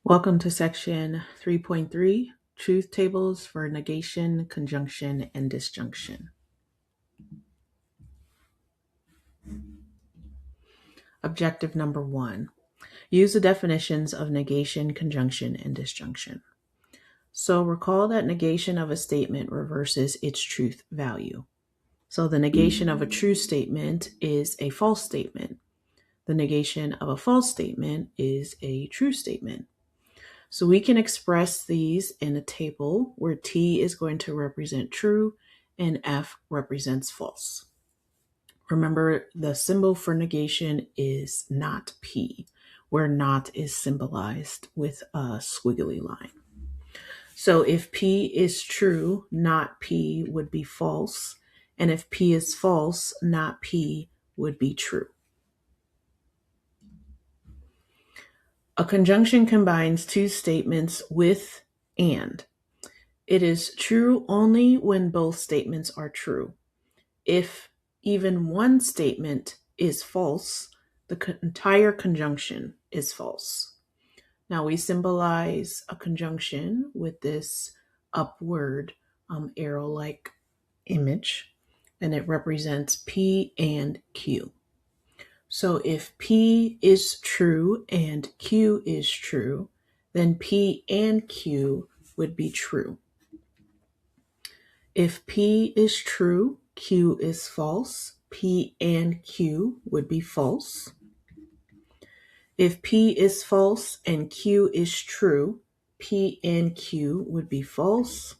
Welcome to section 3.3, Truth Tables for Negation, Conjunction, and Disjunction. Objective number 1. Use the definitions of negation, conjunction, and disjunction. So recall that negation of a statement reverses its truth value. So the negation of a true statement is a false statement. The negation of a false statement is a true statement. So we can express these in a table where T is going to represent true and F represents false. Remember, the symbol for negation is not P, where not is symbolized with a squiggly line. So if P is true, not P would be false. And if P is false, not P would be true. A conjunction combines two statements with and. It is true only when both statements are true. If even one statement is false, the entire conjunction is false. Now we symbolize a conjunction with this upward arrow-like image, and it represents P and Q. So if P is true and Q is true, then P and Q would be true. If P is true, Q is false, P and Q would be false. If P is false and Q is true, P and Q would be false.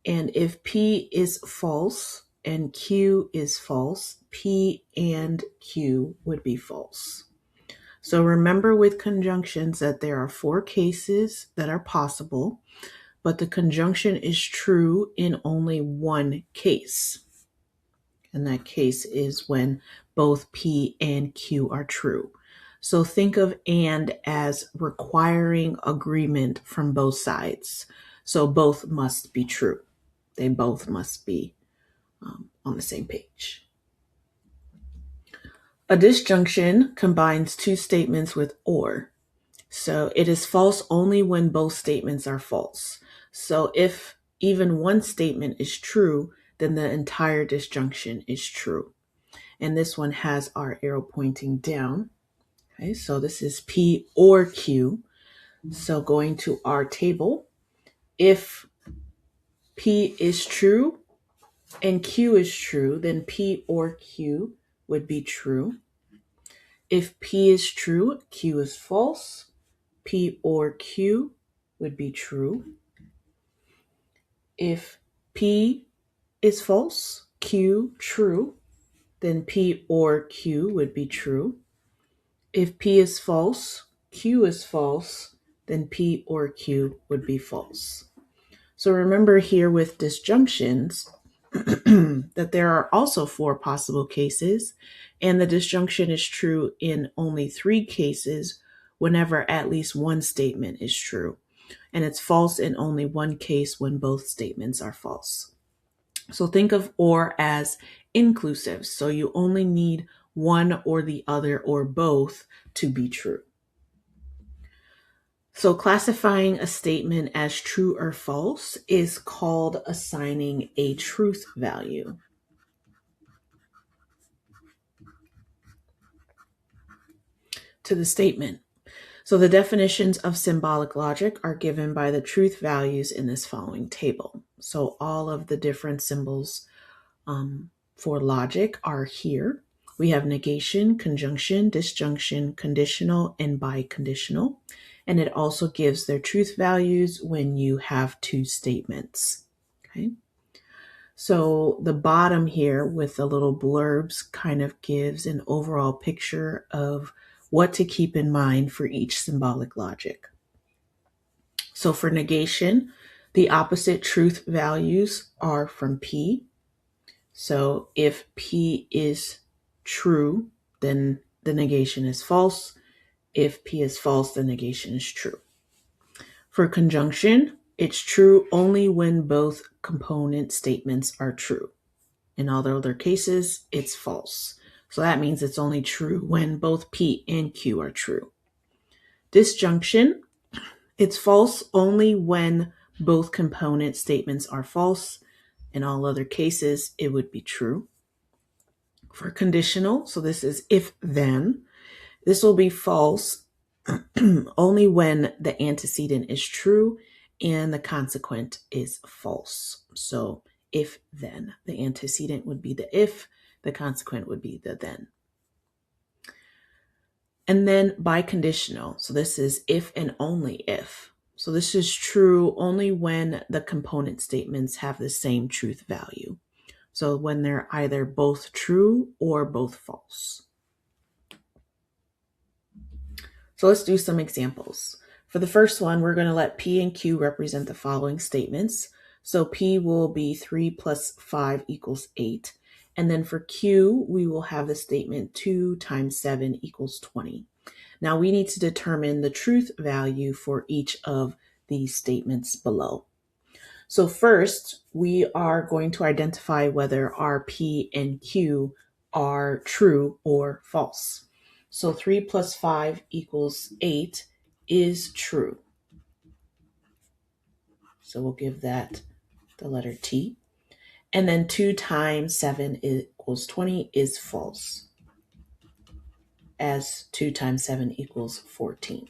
And if P is false and Q is false, P and Q would be false. So remember with conjunctions that there are 4 cases that are possible, but the conjunction is true in only one case. And that case is when both P and Q are true. So think of and as requiring agreement from both sides. So both must be true. They both must be on the same page. A disjunction combines two statements with or. So it is false only when both statements are false. So if even one statement is true, then the entire disjunction is true. And this one has our arrow pointing down. Okay, so this is P or Q. So going to our table, if P is true and Q is true, then P or Q would be true. If P is true, Q is false. P or Q would be true. If P is false, Q true, then P or Q would be true. If P is false, Q is false, then P or Q would be false. So remember here with disjunctions that there are also 4 possible cases, and the disjunction is true in only 3 cases whenever at least one statement is true. And it's false in only one case when both statements are false. So think of or as inclusive. So you only need one or the other or both to be true. So classifying a statement as true or false is called assigning a truth value. To the statement. So the definitions of symbolic logic are given by the truth values in this following table. So all of the different symbols for logic are here. We have negation, conjunction, disjunction, conditional, and biconditional. And it also gives their truth values when you have 2 statements. Okay. So the bottom here with the little blurbs kind of gives an overall picture of what to keep in mind for each symbolic logic. So for negation, the opposite truth values are from P. So if P is true, then the negation is false. If P is false, the negation is true. For conjunction, it's true only when both component statements are true. In all the other cases, it's false. So that means it's only true when both P and Q are true. Disjunction, it's false only when both component statements are false. In all other cases, it would be true. For conditional, so this is if then, this will be false only when the antecedent is true and the consequent is false. So if then, the antecedent would be the if, the consequent would be the then. And then biconditional, so this is if and only if. So this is true only when the component statements have the same truth value. So when they're either both true or both false. So let's do some examples. For the first one, we're going to let P and Q represent the following statements. So P will be 3 plus 5 equals 8. And then for Q, we will have the statement 2 times 7 equals 20. Now we need to determine the truth value for each of these statements below. So first, we are going to identify whether our P and Q are true or false. So 3 plus 5 equals 8 is true. So we'll give that the letter T. And then 2 times 7 equals 20 is false, as 2 times 7 equals 14.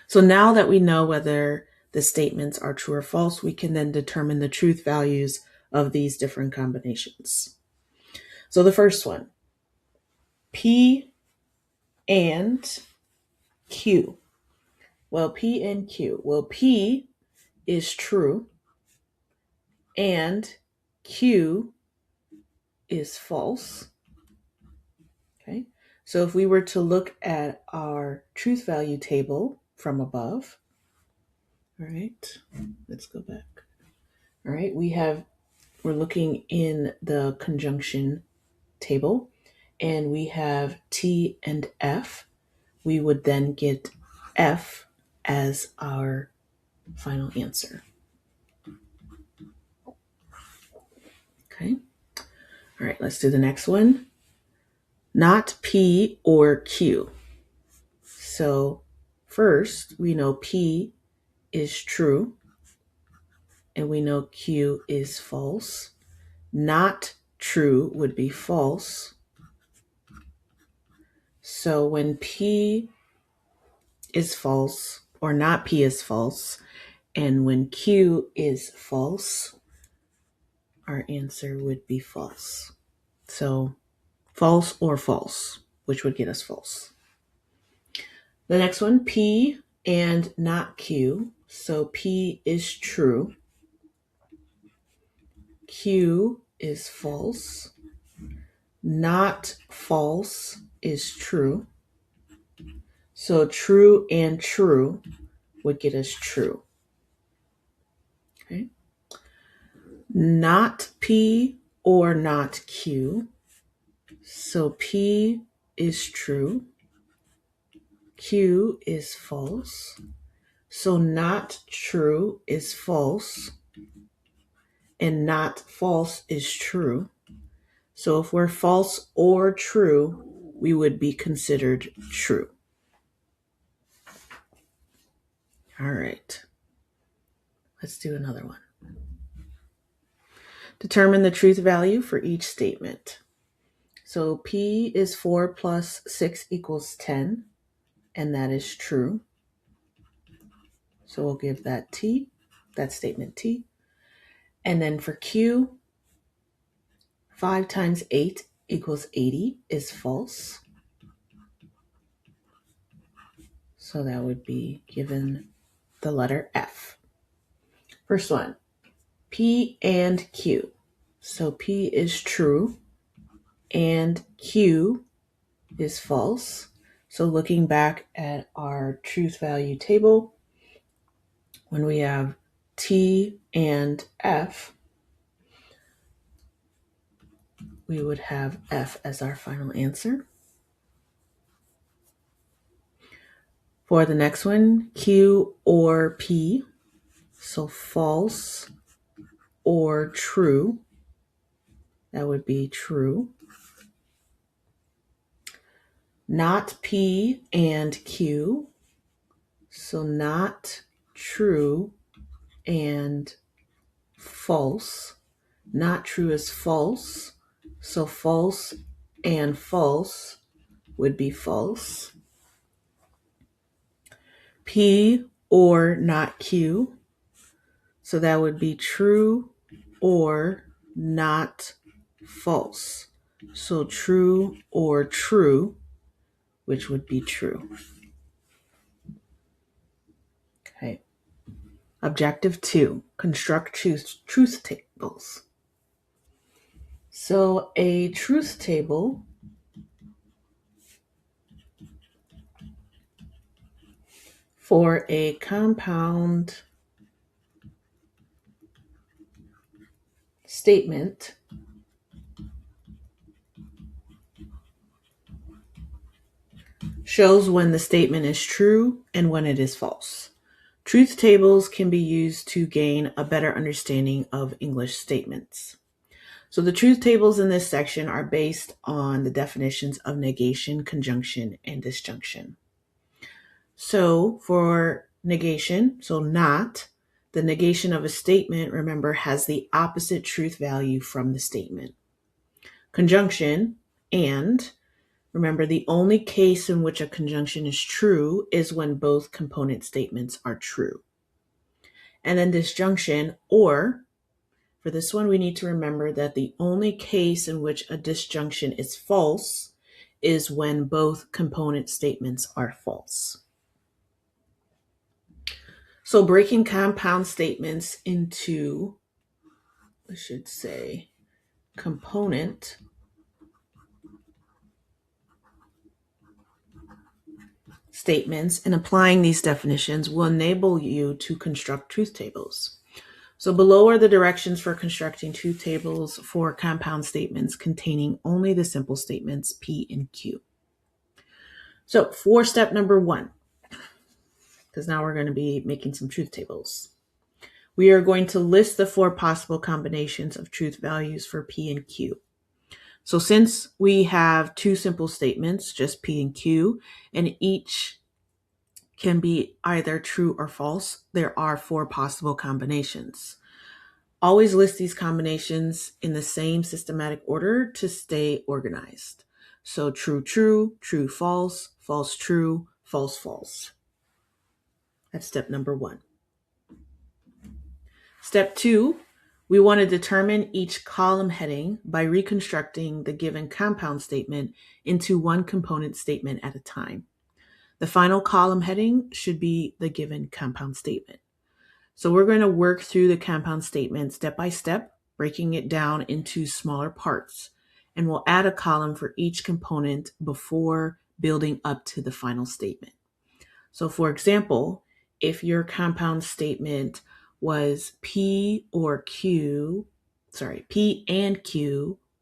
So now that we know whether the statements are true or false, we can then determine the truth values of these different combinations. So the first one, P and Q. Well, P and Q. Well, P is true and Q is false. Okay. So if we were to look at our truth value table from above, all right, let's go back. All right, we're looking in the conjunction table and we have T and F. We would then get F as our final answer. Okay. All right, let's do the next one. Not P or Q. So first, we know P is true and we know Q is false. Not true would be false. So when P is false, or not P is false, and when Q is false, our answer would be false. So false or false, which would get us false. The next one, P and not Q. So P is true. Q is false. Not false is true. So true and true would get us true. Okay. Not P or not Q. So P is true. Q is false. So not true is false. And not false is true. So if we're false or true, we would be considered true. All right. Let's do another one. Determine the truth value for each statement. So P is 4 plus 6 equals 10, and that is true. So we'll give that T, that statement T. And then for Q, 5 times 8 equals 80 is false. So that would be given the letter F. First one, P and Q. So P is true and Q is false. So looking back at our truth value table, when we have T and F, we would have F as our final answer. For the next one, Q or P, so false or true, that would be true. not P and Q. So not true and false. Not true is false. So false and false would be false. P or not Q. So that would be true or not false. So true or true, which would be true. Okay. Objective 2, construct truth tables. So a truth table for a compound statement shows when the statement is true and when it is false. Truth tables can be used to gain a better understanding of English statements. So the truth tables in this section are based on the definitions of negation, conjunction, and disjunction. So for negation, so not, the negation of a statement, remember, has the opposite truth value from the statement. Conjunction, and, remember, the only case in which a conjunction is true is when both component statements are true. And then disjunction, or, for this one, we need to remember that the only case in which a disjunction is false is when both component statements are false. So breaking compound statements into, I should say, component statements and applying these definitions will enable you to construct truth tables. So below are the directions for constructing truth tables for compound statements containing only the simple statements P and Q. So for step number 1, because now we're going to be making some truth tables, we are going to list the 4 possible combinations of truth values for P and Q. So since we have 2 simple statements, just P and Q, and each can be either true or false, there are 4 possible combinations. Always list these combinations in the same systematic order to stay organized. So true, true, true, false, false, true, false, false. That's step number 1. Step 2, we want to determine each column heading by reconstructing the given compound statement into one component statement at a time. The final column heading should be the given compound statement. So we're going to work through the compound statement step by step, breaking it down into smaller parts, and we'll add a column for each component before building up to the final statement. So for example, if your compound statement was P and Q,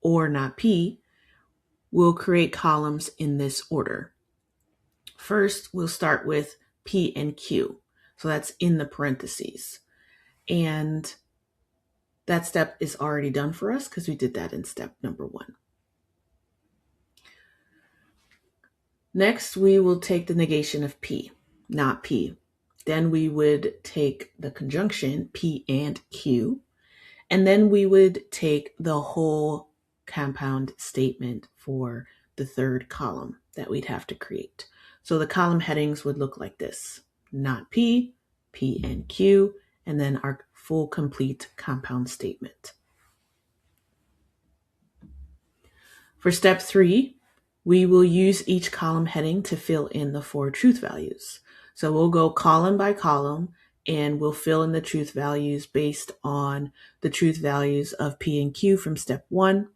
or not P, we'll create columns in this order. First, we'll start with P and Q. So that's in the parentheses. And that step is already done for us because we did that in step number 1. Next, we will take the negation of P, not P. Then we would take the conjunction P and Q. And then we would take the whole compound statement for the 3rd column that we'd have to create. So the column headings would look like this: not P, P and Q, and then our full complete compound statement. For step 3, we will use each column heading to fill in the 4 truth values. So we'll go column by column and we'll fill in the truth values based on the truth values of P and Q from step 1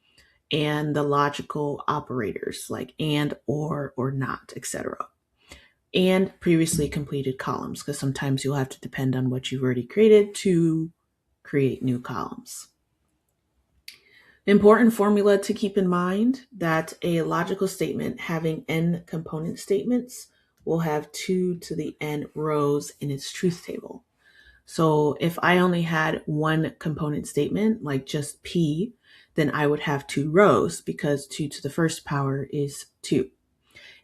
and the logical operators like and, or not, etc. And previously completed columns, because sometimes you'll have to depend on what you've already created to create new columns. Important formula to keep in mind that a logical statement having n component statements will have 2 to the n rows in its truth table. So if I only had 1 component statement, like just P, then I would have 2 rows because 2 to the 1st power is 2.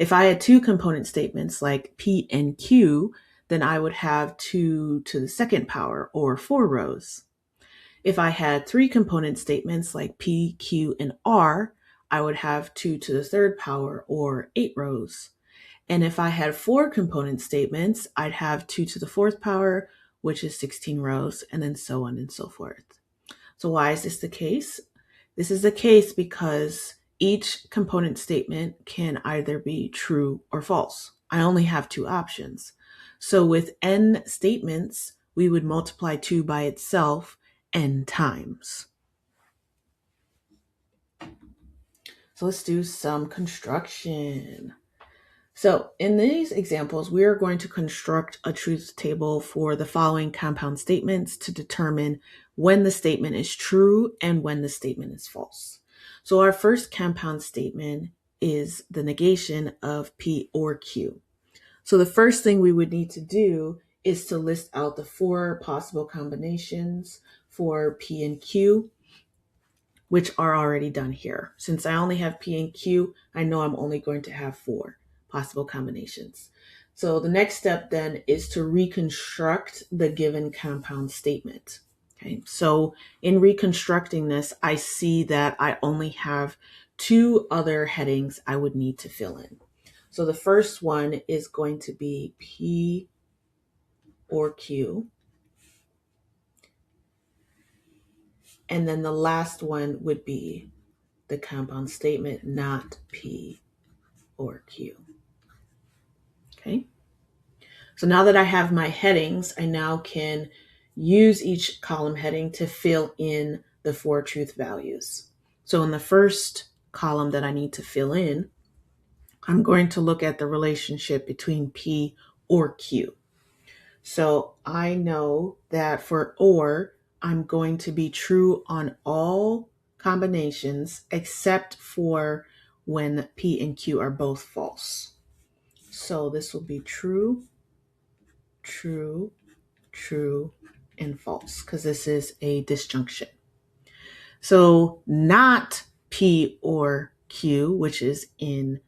If I had two component statements like P and Q, then I would have 2 to the second power, or 4 rows. If I had three component statements like P, Q, and R, I would have 2 to the third power, or 8 rows. And if I had four component statements, I'd have 2 to the fourth power, which is 16 rows, and then so on and so forth. So why is this the case? This is the case because each component statement can either be true or false. I only have two options. So with n statements, we would multiply 2 by itself n times. So let's do some construction. So in these examples, we are going to construct a truth table for the following compound statements to determine when the statement is true and when the statement is false. So our first compound statement is the negation of P or Q. So the first thing we would need to do is to list out the 4 possible combinations for P and Q, which are already done here. Since I only have P and Q, I know I'm only going to have 4 possible combinations. So the next step then is to reconstruct the given compound statement. Okay, so in reconstructing this, I see that I only have 2 other headings I would need to fill in. So the first one is going to be P or Q. And then the last one would be the compound statement, not P or Q. Okay. So now that I have my headings, I now can use each column heading to fill in the 4 truth values. So in the first column that I need to fill in, I'm going to look at the relationship between P or Q. So I know that for OR, I'm going to be true on all combinations except for when P and Q are both false. So this will be true, true, true, and false, because this is a disjunction. So not P or Q, which is in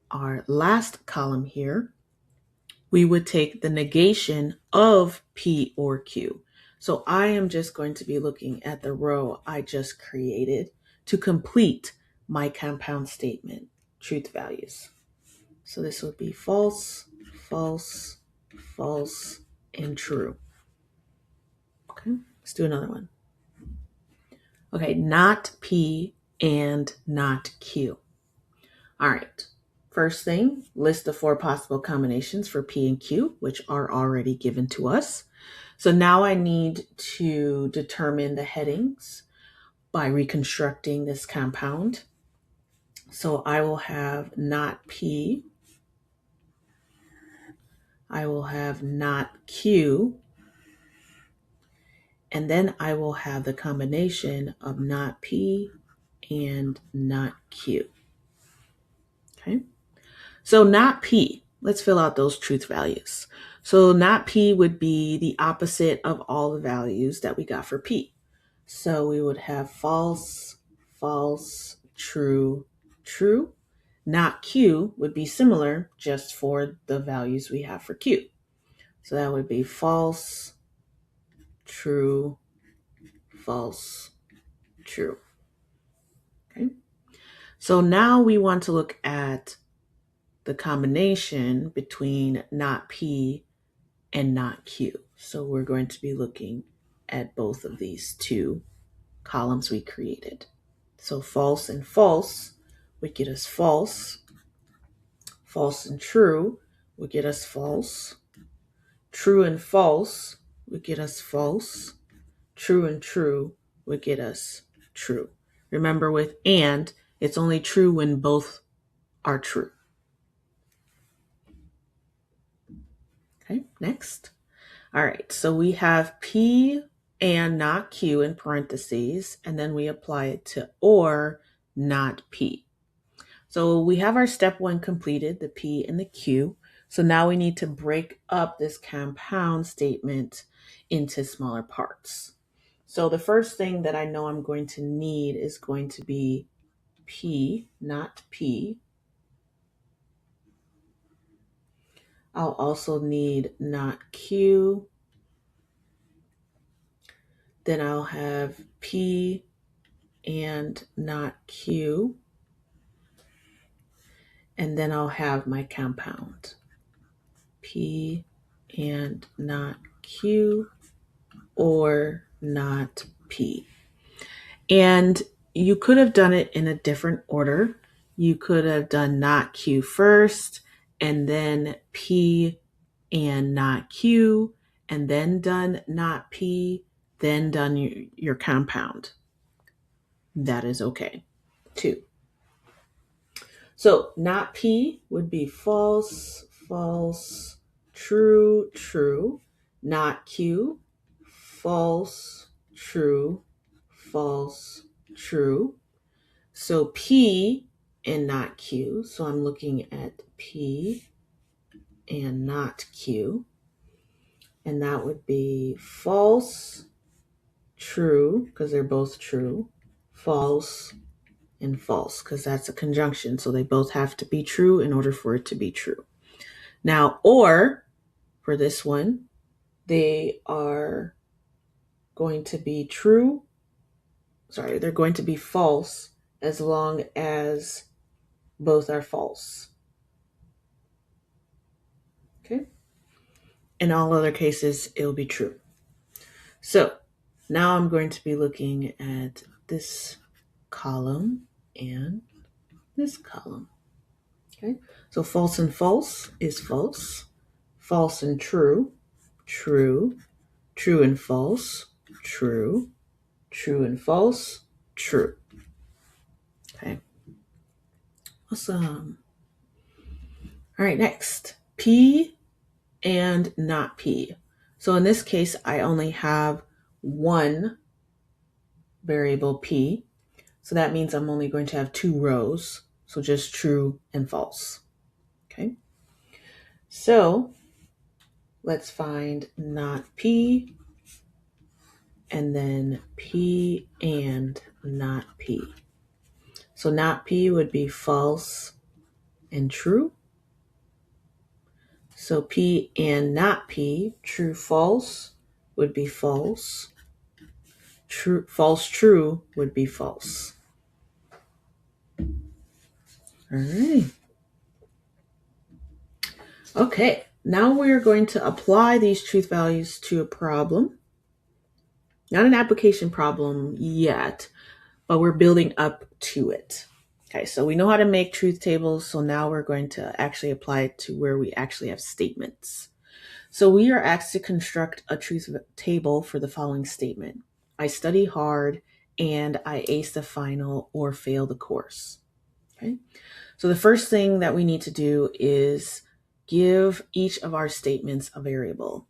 our last column here, we would take the negation of P or Q. So I am just going to be looking at the row I just created to complete my compound statement truth values. So this would be false, false, false, and true. Okay, let's do another one. Okay, not P and not Q. All right, first thing, list the 4 possible combinations for P and Q, which are already given to us. So now I need to determine the headings by reconstructing this compound. So I will have not P, I will have not Q, and then I will have the combination of not P and not Q. Okay, so not P, let's fill out those truth values. So not P would be the opposite of all the values that we got for P. So we would have false, false, true, true. Not Q would be similar just for the values we have for Q. So that would be false, true, false, true. Okay. So now we want to look at the combination between not P and not Q. So we're going to be looking at both of these 2 columns we created. So false and false would get us false. False and true would get us false. True and false would get us false. True and true would get us true. Remember, with and, it's only true when both are true. Okay, next. All right, so we have P and not Q in parentheses, and then we apply it to or not P. So we have our step 1 completed, the P and the Q. So now we need to break up this compound statement into smaller parts. So the first thing that I know I'm going to need is going to be P, not P. I'll also need not Q. Then I'll have P and not Q. And then I'll have my compound. P and not Q or not P. And you could have done it in a different order. You could have done not Q first, and then P and not Q, and then done not P, then done your compound. That is okay too. So not P would be false, false, true, true. Not Q, false, true, false, true. So P and not Q. So I'm looking at P and not Q. And that would be false, true, because they're both true, false, and false, because that's a conjunction. So they both have to be true in order for it to be true. Now, or for this one, they are going to be true. Sorry, they're going to be false as long as both are false. Okay. In all other cases, it'll be true. So now I'm going to be looking at this column and this column. Okay. So false and false is false. False and true, true. True and false, true. True and false, true. Okay. Awesome. All right, next. P and not P. So in this case, I only have one variable P. So that means I'm only going to have two rows. So just true and false. Okay. So let's find not P and then P and not P. So not P would be false and true. So P and not P, true, false would be false. True, false, true would be false. All right. Okay, now we're going to apply these truth values to a problem. Not an application problem yet, but we're building up to it. Okay, so we know how to make truth tables, so now we're going to actually apply it to where we actually have statements. So we are asked to construct a truth table for the following statement. I study hard and I ace the final or fail the course. Okay. So the first thing that we need to do is give each of our statements a variable.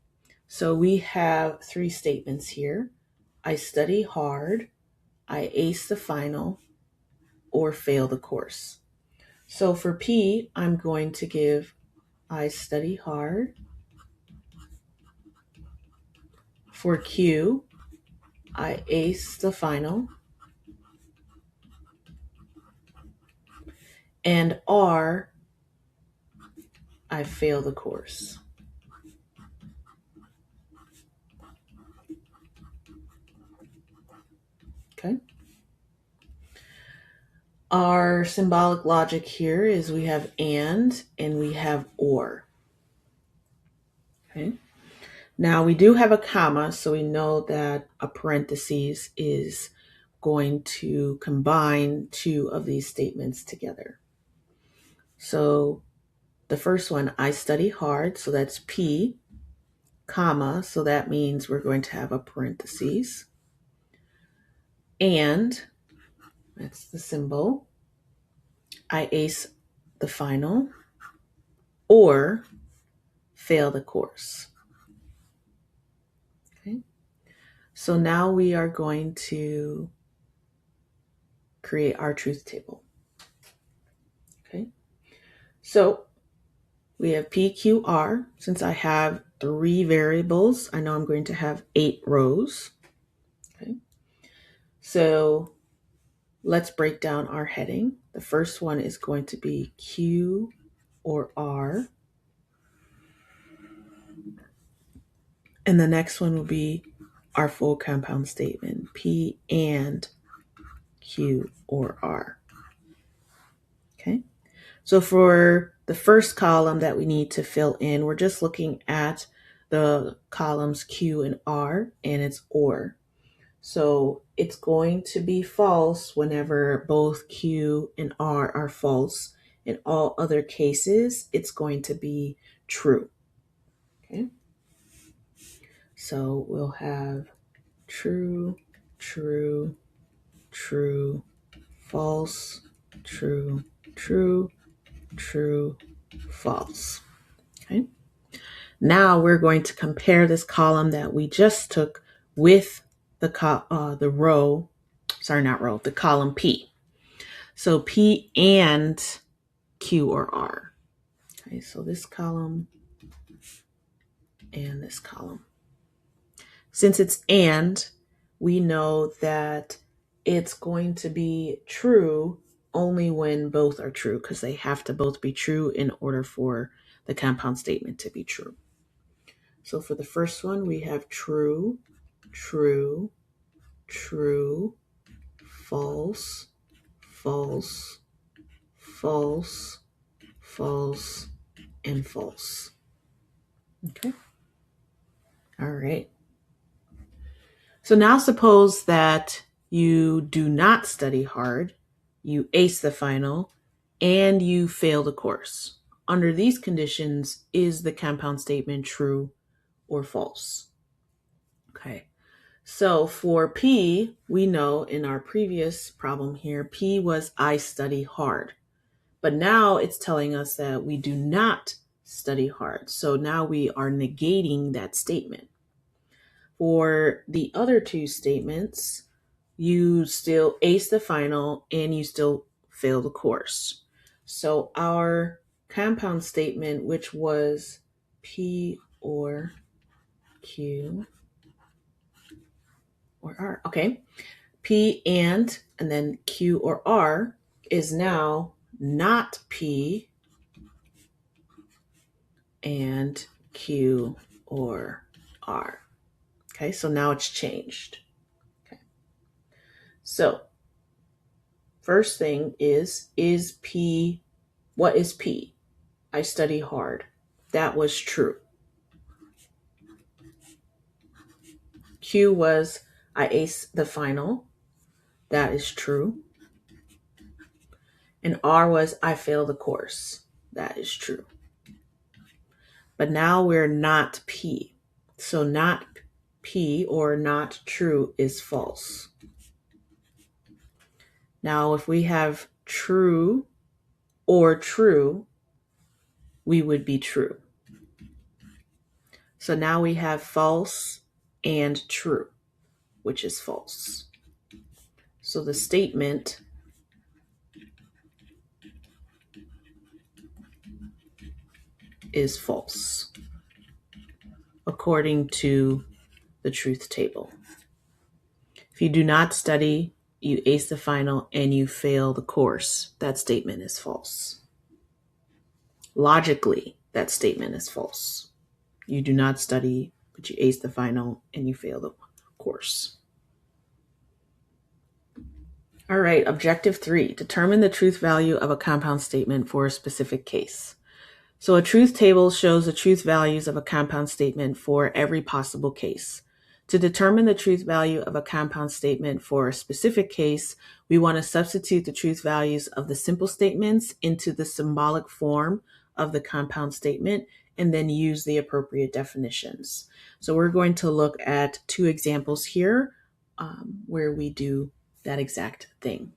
So we have three statements here. I study hard, I ace the final, or fail the course. So for P, I'm going to give I study hard. For Q, I ace the final. And R, I fail the course. Okay. Our symbolic logic here is we have and we have or. Okay. Now we do have a comma, so we know that a parentheses is going to combine two of these statements together. So the first one, I study hard, so that's P, comma, so that means we're going to have a parentheses. And that's the symbol. I ace the final or fail the course. Okay. So now we are going to create our truth table. Okay. So we have PQR. Since I have three variables, I know I'm going to have 8 rows. Okay. So let's break down our heading. The first one is going to be Q or R. And the next one will be our full compound statement, P and Q or R. Okay. So for the first column that we need to fill in, we're just looking at the columns Q and R, and it's OR. So it's going to be false whenever both Q and R are false. In all other cases, it's going to be true. Okay. So we'll have true, true, true, false, true, true, true, false. Okay. Now we're going to compare this column that we just took with the column P. So P and Q or R. Okay, so this column and this column. Since it's and, we know that it's going to be true only when both are true, because they have to both be true in order for the compound statement to be true. So for the first one, we have true, true, true, false, false, false, false, and false. Okay. All right. So now suppose that you do not study hard, you ace the final, and you fail the course. Under these conditions, is the compound statement true or false? Okay. So for P, we know in our previous problem here, P was I study hard. But now it's telling us that we do not study hard. So now we are negating that statement. For the other two statements, you still ace the final and you still fail the course. So our compound statement, which was P or Q or R, okay, P and then Q or R is now not P and Q or R. Okay, so now it's changed. Okay. So first thing is P, what is P? I study hard. That was true. Q was I ace the final. That is true. And R was I fail the course. That is true. But now we're not P. So not P or not true is false. Now if we have true or true, we would be true. So now we have false and true, which is false. So the statement is false according to the truth table. If you do not study, you ace the final, and you fail the course, that statement is false. Logically, that statement is false. You do not study, but you ace the final and you fail the course. All right, objective 3, determine the truth value of a compound statement for a specific case. So a truth table shows the truth values of a compound statement for every possible case. To determine the truth value of a compound statement for a specific case, we want to substitute the truth values of the simple statements into the symbolic form of the compound statement and then use the appropriate definitions. So we're going to look at 2 examples here where we do that exact thing.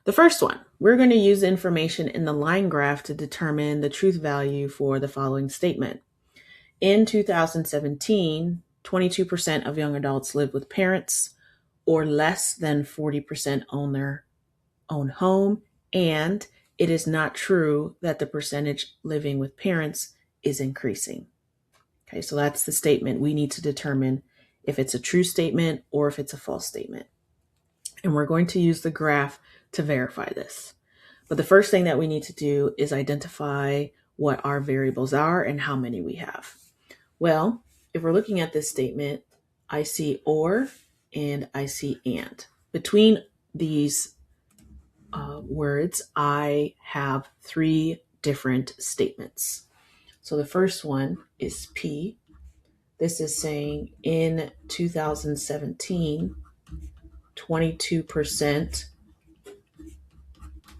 The first one, we're going to use information in the line graph to determine the truth value for the following statement. In 2017, 22% of young adults live with parents, or less than 40% own their own home, and it is not true that the percentage living with parents is increasing. Okay, so that's the statement. We need to determine if it's a true statement or if it's a false statement. And we're going to use the graph to verify this. But the first thing that we need to do is identify what our variables are and how many we have. Well, if we're looking at this statement, I see or and I see and. Between these words, I have three different statements. So the first one is P. This is saying in 2017, 22%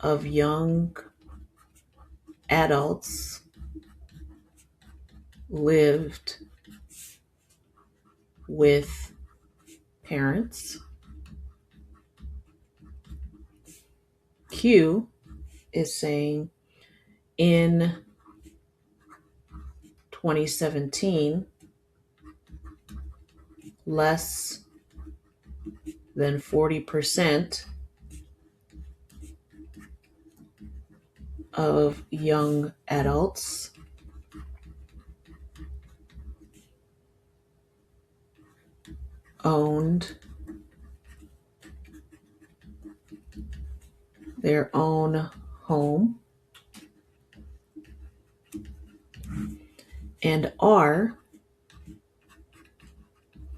of young adults lived with parents. Q is saying in 2017, less than 40% of young adults owned their own home. And R,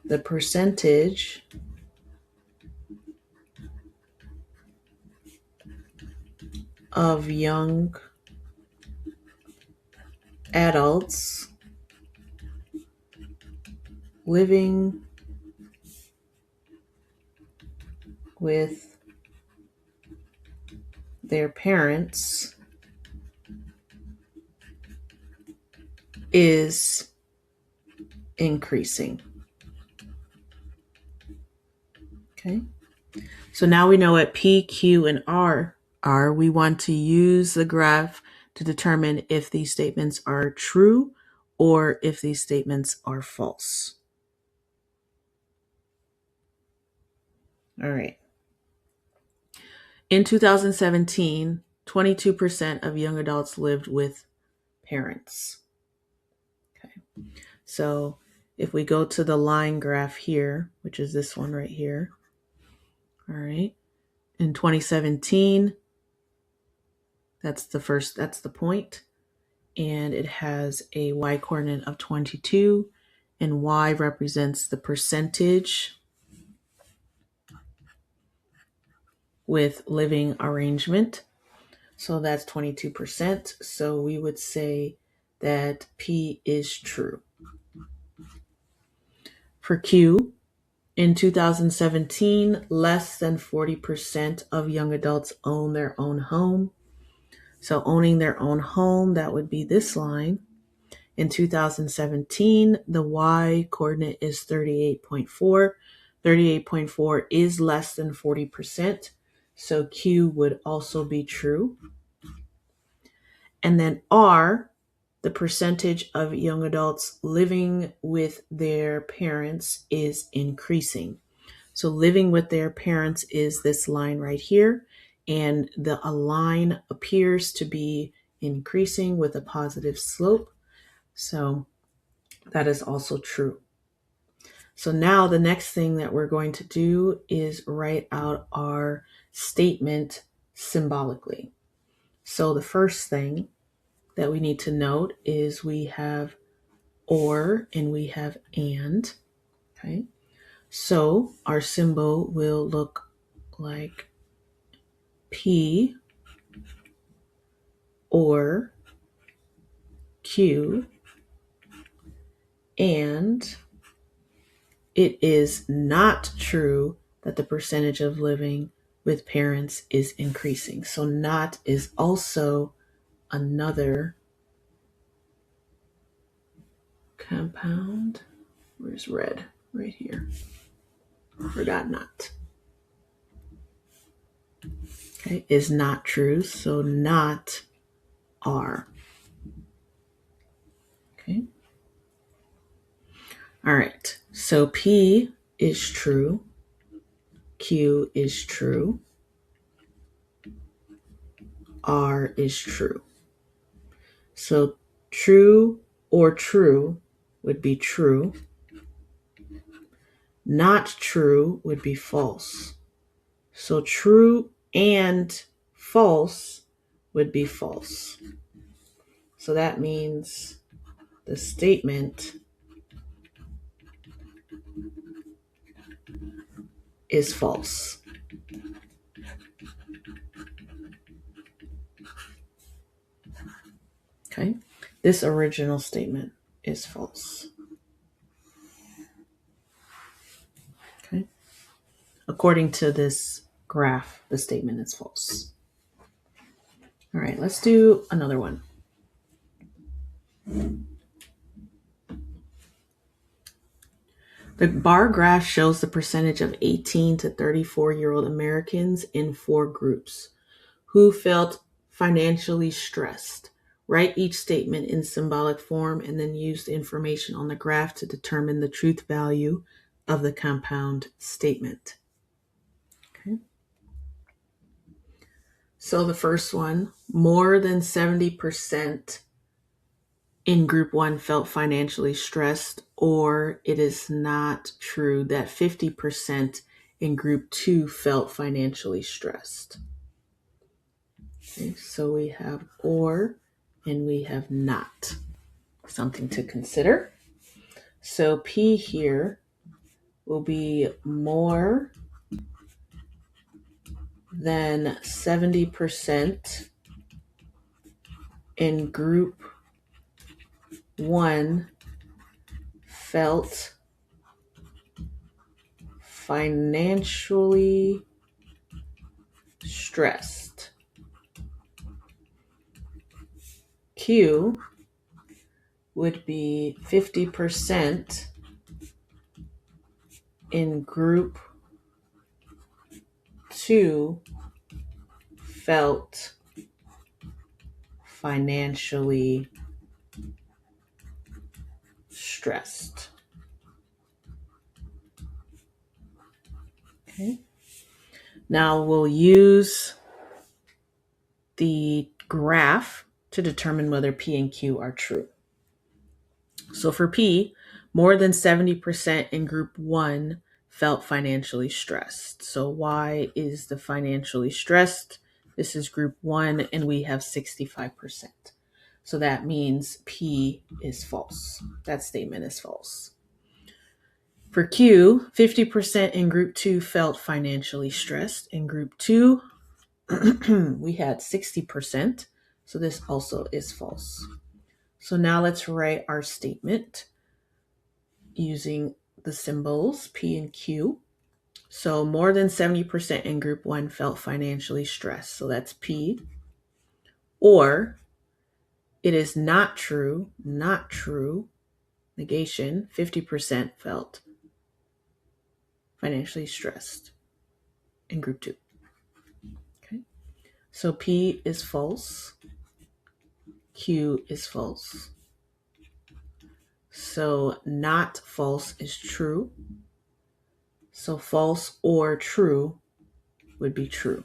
the percentage of young adults living with their parents is increasing. Okay. So now we know what P, Q, and R are. We want to use the graph to determine if these statements are true or if these statements are false. All right. In 2017, 22% of young adults lived with parents. Okay. So if we go to the line graph here, which is this one right here, all right, in 2017, that's the point, and it has a y coordinate of 22, and y represents the percentage with living arrangement. So that's 22%. So we would say that P is true. For Q, in 2017, less than 40% of young adults own their own home. So owning their own home, that would be this line. In 2017, the y coordinate is 38.4. 38.4 is less than 40%. So Q would also be true. And then R, the percentage of young adults living with their parents is increasing. So living with their parents is this line right here. And the line appears to be increasing with a positive slope. So that is also true. So now the next thing that we're going to do is write out our statement symbolically. So the first thing that we need to note is we have or and we have and. Okay. So our symbol will look like P or Q, and it is not true that the percentage of living with parents is increasing. So not is also another compound. Where's red? Right here. Forgot not. Okay, is not true. So not are. Okay. All right. So P is true. Q is true. R is true. So true or true would be true. Not true would be false. So true and false would be false. So that means the statement is false. Okay, this original statement is false. Okay, according to this graph, the statement is false. All right, let's do another one. The bar graph shows the percentage of 18 to 34-year-old Americans in 4 groups who felt financially stressed. Write each statement in symbolic form and then use the information on the graph to determine the truth value of the compound statement. Okay. So the first one, more than 70% in group 1 felt financially stressed, or it is not true that 50% in group 2 felt financially stressed. Okay, so we have or and we have not. Something to consider. So P here will be more than 70% in group 1 felt financially stressed. Q would be 50% in group 2 felt financially stressed. Okay. Now we'll use the graph to determine whether P and Q are true. So for P, more than 70% in group 1 felt financially stressed. So why is the financially stressed? This is group 1 and we have 65%. So that means P is false. That statement is false. For Q, 50% in group 2 felt financially stressed. In group 2, we had 60%. So this also is false. So now let's write our statement using the symbols P and Q. So more than 70% in group 1 felt financially stressed. So that's P. Or it is not true, negation, 50% felt financially stressed in group 2. Okay. So P is false. Q is false. So not false is true. So false or true would be true.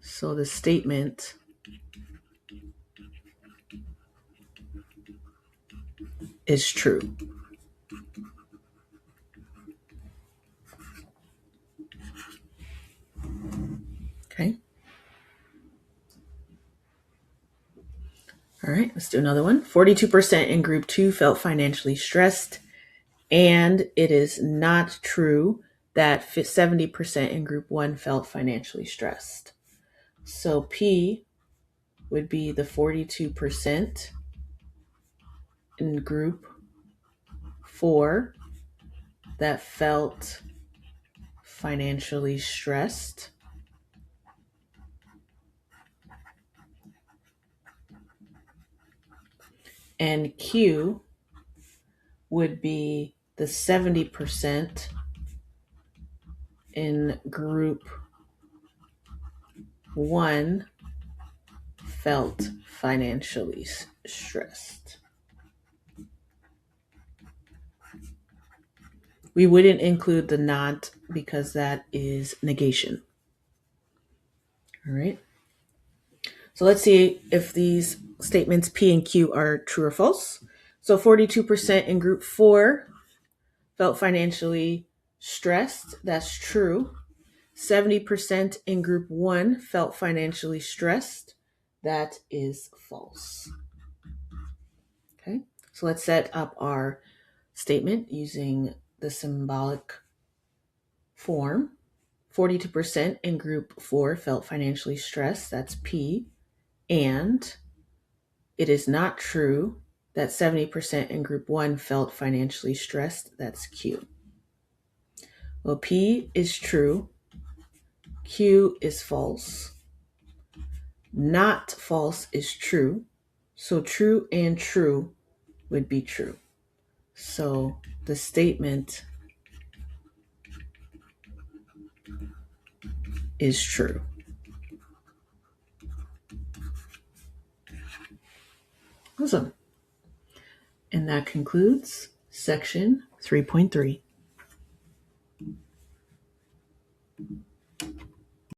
So the statement is true. Okay. All right, let's do another one. 42% in group 2 felt financially stressed, and it is not true that 70% in group 1 felt financially stressed. So P would be the 42% in group 4 that felt financially stressed. And Q would be the 70% in group 1 felt financially stressed. We wouldn't include the not because that is negation. All right. So let's see if these statements P and Q are true or false. So 42% in group 4 felt financially stressed. That's true. 70% in group 1 felt financially stressed. That is false. Okay. So let's set up our statement using the symbolic form. 42% in group 4 felt financially stressed. That's P. And it is not true that 70% in group 1 felt financially stressed. That's Q. Well, P is true. Q is false. Not false is true. So true and true would be true. So the statement is true. Awesome. And that concludes section 3.3.